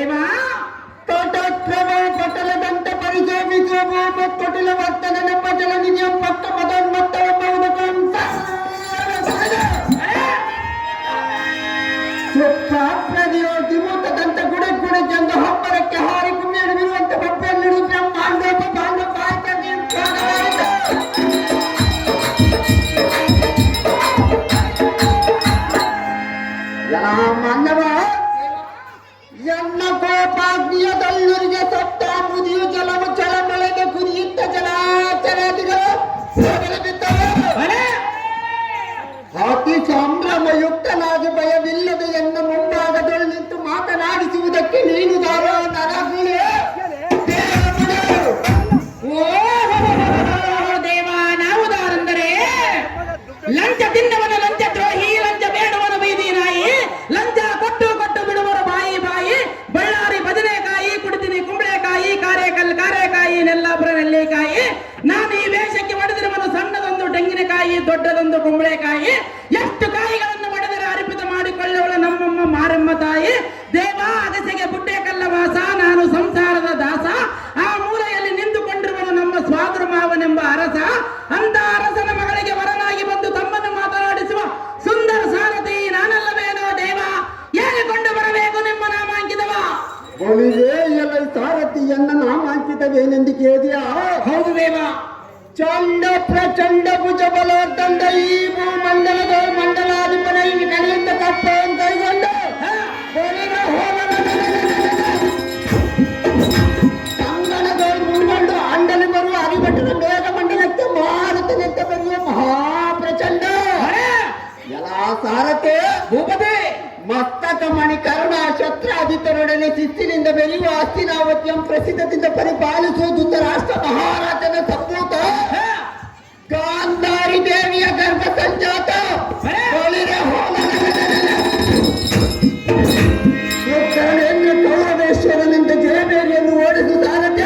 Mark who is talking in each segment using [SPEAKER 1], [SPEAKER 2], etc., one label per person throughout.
[SPEAKER 1] ದೇವಾ
[SPEAKER 2] ತೋಟಕ್ರಮ ಪಟಲದಂತ ಪರಿಶೋಭಿಸುವ ತೊಟಿಲ ವರ್ತನ ಪಟಲ ನಿಜ ಪಕ್ಕ ಮದೋನ್ಮತ್ತವೆಂಬ ಪ್ರತಿಯೋಗಿಮೂತದಂತ ಗುಡೆ ಗುಡೆ ಜಂಗ ಹಬ್ಬರಕ್ಕೆ ಹಾರಿ ಕುಮ್ಮಿಡುವಿರುವಂತ ಬಪ್ಪೆಲ್ಲಿಡು ಬ್ರಹ್ಮಾಂಡೋಪ ಬಾಂಧ ಪಾಯ್ತದೆ ಮಾನವ ಎನ್ನ ಕೋಪಾಗ್ನಿಯದಲ್ಲುರಿಗೆ ಸಪ್ತ ಮುದಿಯು ಜಲವು ಚಲ ಮಳೆಗೆ ಕುದಿಯುತ್ತ ಜಲಾಚರಾದಿಗಳು ಅತಿ ಸಂಭ್ರಮಯುಕ್ತನಾಗಿ ಭಯವಿಲ್ಲದೆ ಎನ್ನ ಮುಂಭಾಗದಲ್ಲಿ ನಿಂತು ಮಾತನಾಡಿಸುವುದಕ್ಕೆ ನೀನು ನರಗುಳೆ
[SPEAKER 1] ದೇವ ನಾವುದಾರೆಂದರೆ ಲಂಚ ತಿನ್ನವನ ಲಂಚ ದ್ರೋಹಿ ಲಂಚ ಬೇಡವನ ಬೈದಿ ನಾಯಿ ಲಂಚ ಕೊಟ್ಟು ಕೊಟ್ಟು ಬಿಡುವರ ಬಾಯಿ ಬಾಯಿ ಬಳ್ಳಾರಿ ಬದನೆಕಾಯಿ ಕುಡಿತೀನಿ ಕುಂಬಳೆಕಾಯಿ ಕಾರೆಕಾಯಿ ನೆಲ್ಲಾಪುರ ನೆಲ್ಲಿಕಾಯಿ ನಾನು ಈ ವೇಷಕ್ಕೆ ಹೊಡೆದಿರುವನು ಸಣ್ಣದೊಂದು ತೆಂಗಿನಕಾಯಿ ದೊಡ್ಡದೊಂದು ಕುಂಬಳೆಕಾಯಿ ಎಷ್ಟು ಕಾಯಿಗಳನ್ನು ಹೊಡೆದರೆ ಅರ್ಪಿತ ಮಾಡಿಕೊಳ್ಳುವಳು ನಮ್ಮಮ್ಮ ಮಾರಮ್ಮ ತಾಯಿ ದೇವ ಅಗಸೆಗೆ ಬುಡ್ಡೆ ಕಲ್ಲವಾಸ ನಾನು ಸಂಸಾರದ ದಾಸ ಆ ಮೂಲೆಯಲ್ಲಿ ನಿಂತುಕೊಂಡಿರುವನು ನಮ್ಮ ಸ್ವಾದ್ರ ಮಾವನೆಂಬ ಅರಸ ಅಂತ ಅರಸನ ಮಗಳಿಗೆ ವರನಾಗಿ ಬಂದು ತಮ್ಮನ್ನು ಮಾತನಾಡಿಸುವ ಸುಂದರ ಸಾರಥಿ ನಾನಲ್ಲವೇನೋ ದೇವ ಹೇಳಿಕೊಂಡು ಬರಬೇಕು ನಿಮ್ಮ ನಾಮಾಂಕಿತವ
[SPEAKER 2] ಎಲ್ಲ ಸಾರಥಿಯನ್ನ ನಾಮಾಂಕಿತವೇನೆಂದು ಕೇಳಿದೆಯಾ
[SPEAKER 1] ಹೌದು ದೇವ
[SPEAKER 2] ಚಂಡ ಪ್ರಚಂಡ ಭುಜ ಬಲದಂಡ ಈ ಭೂಮಂಡಲದ ಮಂಡಲಾಧಿಪನ ಈ ಕಡೆಯಿಂದ ಕಪ್ಪೆಯನ್ನು ಕೈಗೊಂಡು ಕಂಗಣದವರು ಮುಂಗೊಂಡು ಅಂಡಲಿ ಬರುವ ಅರಿಭಟ್ಟದ ಮೇಘ ಮಂಡಲಕ್ಕೆ ಮಾರುತನೆಂತ ಬರುವ ಮಹಾಪ್ರಚಂಡ ಎಲ್ಲ ಸಾರಥಿ
[SPEAKER 1] ಭೂಪತಿ
[SPEAKER 2] ಮಸ್ತಕ ಮಣಿ ಕರುಣ ಶಸ್ತ್ರಾಧಿತರೊಡನೆ ಶಿಸ್ತಿನಿಂದ ಬೆಳೆಯುವ ಹಸ್ತಿನಾವತಿಯಂ ಪ್ರಸಿದ್ಧದಿಂದ ಪರಿಪಾಲಿಸುವ ಧೃತರಾಷ್ಟ್ರ ಮಹಾರಾಜನ ಸಂಭೂತ ಗಾಂಧಾರಿ ದೇವಿಯ ಗರ್ಭ ಸಂಜಾತ ಕರ್ಣೇಂದ್ರ ಕೌರವೇಶ್ವರನಿಂದ ಜಯಬೇರಿಯನ್ನು ಓಡಿಸುವ ಸಾರಥ್ಯ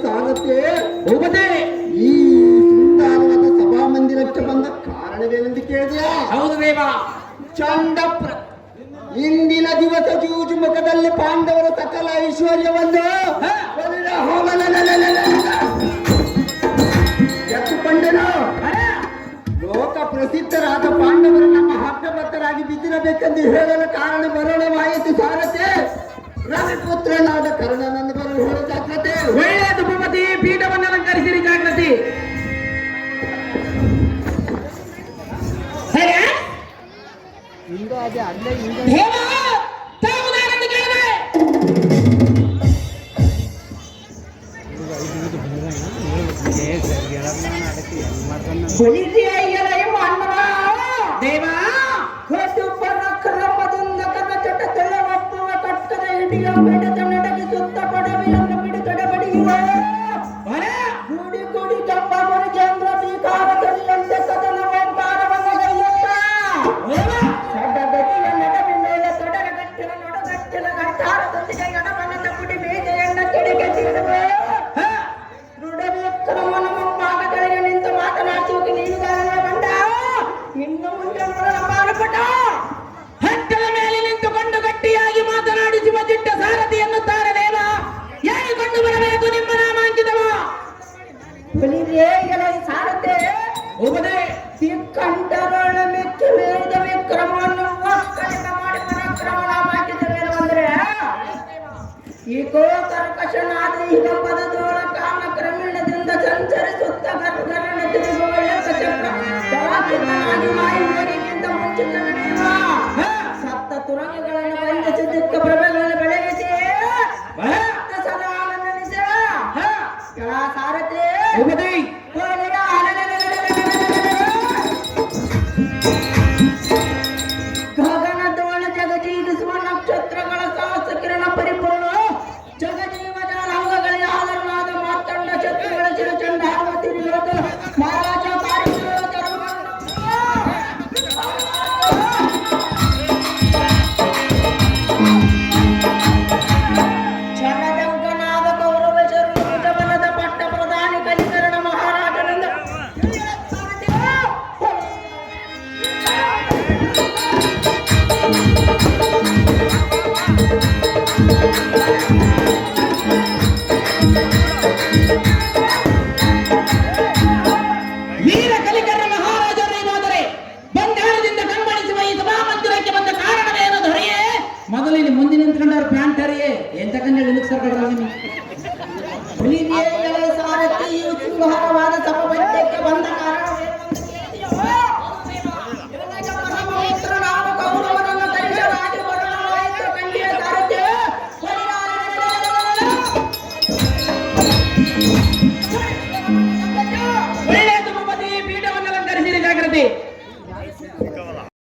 [SPEAKER 2] ಸಾರಥ್ಯ
[SPEAKER 1] ಭೂಪತಿ
[SPEAKER 2] ಈ ಸುಂದರವಾದ ಸಭಾ ಮಂದಿರಕ್ಕೆ ಬಂದ ಕಾರಣವೇನೆಂದು ಕೇಳಿದೆಯಾ
[SPEAKER 1] ಹೌದು ದೇವ
[SPEAKER 2] ಚಂಡ ಇಂದಿನ ದಿವಸ ಜೂಜು ಮುಖದಲ್ಲಿ ಪಾಂಡವರ ಸಕಲ ಐಶ್ವರ್ಯವನ್ನು ಎತ್ತುಕೊಂಡೆನು ಲೋಕ ಪ್ರಸಿದ್ಧರಾದ ಪಾಂಡವರು ನಮ್ಮ ಹಕ್ಕಬತ್ತರಾಗಿ ಬಿದ್ದಿರಬೇಕೆಂದು ಹೇಳಲು ಕಾರಣ ಬರೋಣವಾಯಿತು ಸಾರಥ್ಯ ರವಿಪುತ್ರನಾದ ಕರ್ಣನನ್ನು ಬರಲು ಹೇಳ ಜಾಗ್ರತೆ
[SPEAKER 1] ಒಳ್ಳೆಯದು ಭೂಪತಿ ಪೀಠವನ್ನು ಅಲಂಕರಿಸಿರಿ ಜಾಗ್ರತೆ ದೇವಾ
[SPEAKER 2] ನಡಗಿಸುತ್ತ ಪಡವಿಯನ್ನು ಬಿಡುಗಡೆಬಡಿಯುವ ಗುಡಿ ಗುಡಿ ಕಂಬ ಮುರುಗೇಂದ್ರ ಭೀಕಾರದಲ್ಲಿಯಂತೆ ಸದನ ಓಂಕಾರವನ್ನು ಗೈಯುತ್ತ ಸಡಗತಿಯ ನಡವಿ ಮೇಲೆ ತೊಡಗಟ್ಟಿನ ನೊಡಗಟ್ಟಿನ ಗಂಟಾರದೊಂದಿಗೆ ಎಡಬಣ್ಣದ ಗುಡಿ ಬೀಜೆಯನ್ನು ಕಿಡಿಗೆ ತಿರುಗುವ ದೃಢವಿಕ್ರಮನ ಮುಂಭಾಗದೊಳಗೆ ನಿಂತು ಮಾತನಾಡಿಸುವುದು ನೀನು ಬಂದ ಇನ್ನು ಮುಂದೆ ಮಾರುಪಟ
[SPEAKER 1] ಹಟ್ಟದ ಮೇಲೆ ನಿಂತುಕೊಂಡು ಗಟ್ಟಿಯಾಗಿ ಮಾತನಾಡಿಸುವ ದಿಟ್ಟ ಸಾರಥಿ ಎನ್ನುತ್ತಾರೆ ದೇವ ಹೇಳಿಕೊಂಡು ಬರಬೇಕು ನಿಮ್ಮ ನಾಮಾಂಕಿತವ
[SPEAKER 2] ಸಾರಥೆ
[SPEAKER 1] ಭೂಪತಿ
[SPEAKER 2] ಕಂಠರೊಳ ಮೆಚ್ಚು ವೇದ ವಿಕ್ರಮವನ್ನು ಒಕ್ಕಲಿಗ ಮಾಡಿ ಪರಾಕ್ರಮ ನಾಮಾಂಕಿತವೇನು ಅಂದ್ರೆ ಈಗೋ ಕರ್ಕಶನಾದ ಈಗ ಪದದೋಳ ಕಾಮ ಕ್ರಮೇಣದಿಂದ ಸಂಚರಿಸುತ್ತ ಗರ್ಗರಣ ತಿರುಗುವ ಏಕಚಕ್ರ ಜವಾಕಿತನಾಗಿ ವಾಯುವೇಗಕ್ಕಿಂತ ಮುಂಚಿತ ನಡೆಯುವ ಸಪ್ತ ತುರಂಗಗಳನ್ನು ಬಂಧಿಸಿ ದಿಕ್ಕ ಪ್ರಭೆಗಳನ್ನು ಬೆಳಗಿಸಿ ಸದಾ ನನ್ನ ನಿಜ ಸಾರಥಿ
[SPEAKER 1] ಭೂಪತಿ